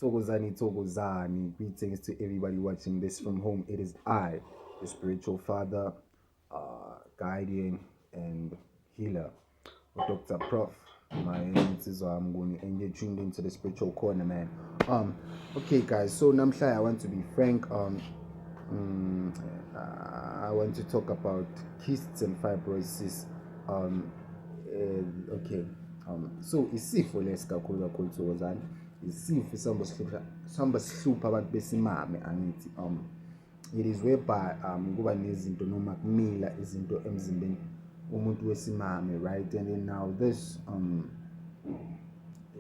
Togozani. Greetings to everybody watching this from home. It is I, the spiritual father, guardian, and healer, Dr. Prof. My name is Amguni, and you're tuned into the spiritual corner, man. Okay, guys. So Namshai, I want to be frank. I want to talk about cysts and fibrosis. Okay. So isifo lesikakhulu Thokozani, isifo sihamba sihlupha abantu besimame angithi. It is whereby kuba nezinto noma kumila izinto emzimbeni umuntu wesimame, right? And then now this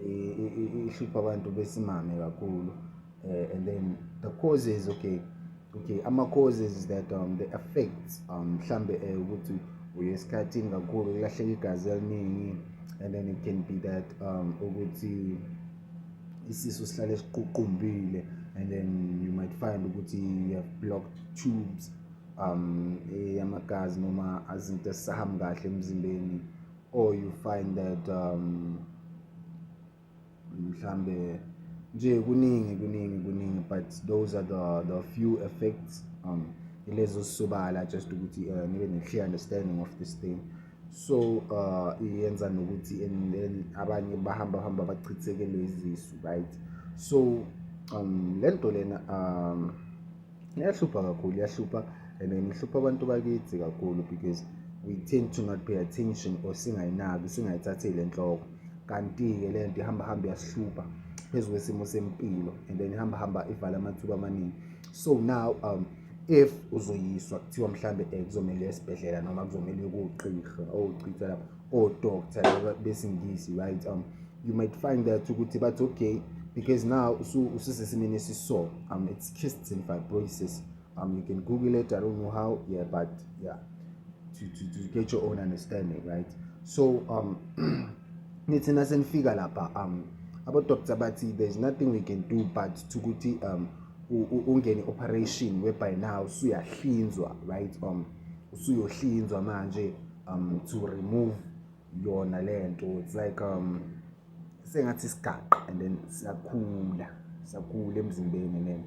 ihlupha abantu besimame kakhulu, and then the causes, okay, ama causes is that they affect mhlambe ukuthi uyesikhathini kakhulu kulahleka igazi eliningi, and then it can be that ukuthi isisu sihlale siququmbile, and then you might find ukuthi you have blocked tubes yamagazi noma azinto esahamba kahle emzimbeni, or you find that mhlambe nje kuningi, but those are the few effects lezo sobala, just ukuthi nibe ne-clear understanding of this thing. So iyenza nokuthi abanye bahamba bachithekele izisu, right? So lento lena iyahlupha, and then ihlupha abantu bakithi kakhulu because we tend to not pay attention, or singayithatheli enhloko. Kanti-ke lento ihamba iyasihlupha phezu kwesimo sempilo, and then ihamba ivala amathuba amaningi. So now if uzoyiswa kuthiwa mhlambe kuzomele esibhedlela noma kuzomele kugqirha ogqitha lapha odoctor besingisi, right? You might find that ukuthi but okay, because now usisesimeni esiso, it's cysts and fibrosis. You can Google it, I don't know how, but to get your own understanding, right? So nithi nasenifika lapha abo-doctor bathi there's nothing we can do but ukuthi ungene operation whereby now usuyahlinzwa, right? Usuyohlinzwa manje to remove yona lento. It's like sengathi isigaqa, and then siyakhula emzimbeni, and then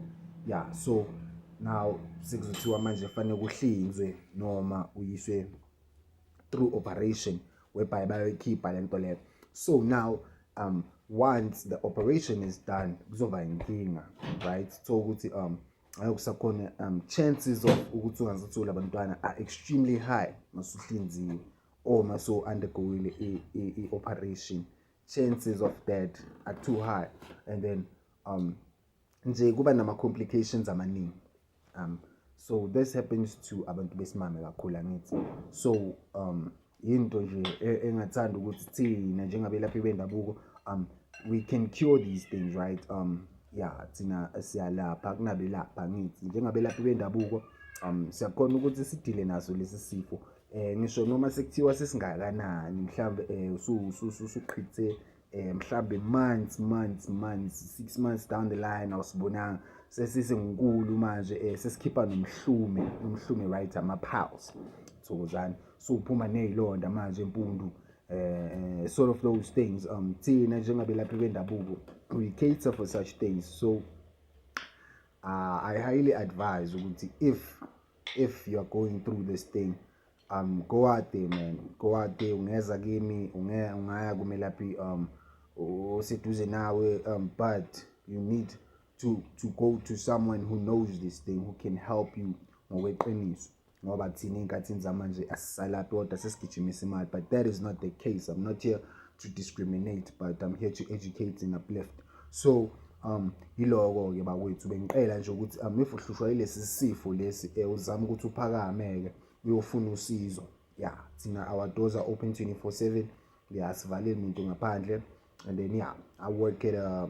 so now sekuzothiwa manje fanele kuhlinzwe noma uyiswe through operation whereby bayoyikhipha lento leyo. So now once the operation is done kuzoba inkinga, right? So ukuthi ayekusakhona chances of ukuthi ungazithola abantwana are extremely high masuhlinziwe or maso undergoing operation. Chances of that are too high, and then nje kuba nama complications amaningi. So this happens to abantu besimame kakhulu angithi. So into nje engathanda ukuthi thina njengabelaphi bendabuko we can cure these things, right? Thina siyalapha kunabelapha ngithi njengabelaphi bendabuko siyakhona ukuthi sidile naso lesi sifo, ngisho noma sekuthiwa sesingakanani mhlambe usuqhithe mhlambe months 6 months down the line awusibonanga sesisenkulu manje sesikhipha nomhlume, right? Ama-pulse Thokozani, so uphuma nezilonda manje empundu, sort of those things. Thina njengabelaphi bendabuko we cater for such things. So I highly advise ukuthi if you are going through this thing, go out there, man. Go out there, ungeza kimi, ungaya kumelaphi oseduze nawe, but you need to go to someone who knows this thing, who can help you ngokweqiniso, ngoba thina enkathini zamanje asisalaphi kodwa sesigijimisa imali. But that is not the case. I'm not here to discriminate, but I'm here to educate and uplift. So yiloko ke bakwethu bengiqela nje ukuthi if uhlushwa ilesi sifo lesi uzama ukuthi uphakameke uyofuna usizo. Thina our doors are open 24/7. Sivalile umuntu ngaphandle, and then I work at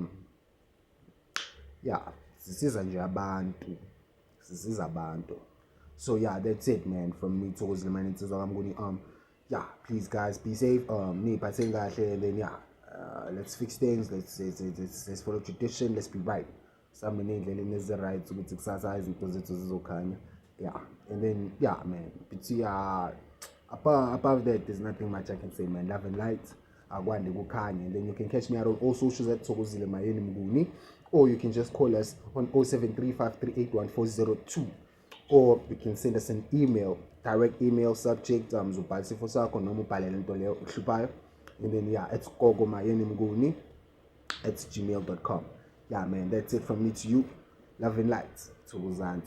sisiza nje abantu, sisiza abantu. So that's it, man, from me Thokozile Manitsizwa Kamnguni. Please guys, be safe, niphatheni kahle, and then let's fix things, let's follow tradition, let's be right. Some nendlela ezi right ukuthi kusasa izinto zethu zizokhanya. And then man, but above that there's nothing much I can say, man. Love and light akwande kukhanya. And then you can catch me out on all socials at Thokozile Mnguni. or you can just call us on 0735381402, or you can send us an email, direct email, subject ubhale isifo sakho noma ubhale lento leyo uhluphayo, and then it's gogomayenimnguni@gmail.com. Yeah man, that's it from me to you. Love and light. Tukuzan.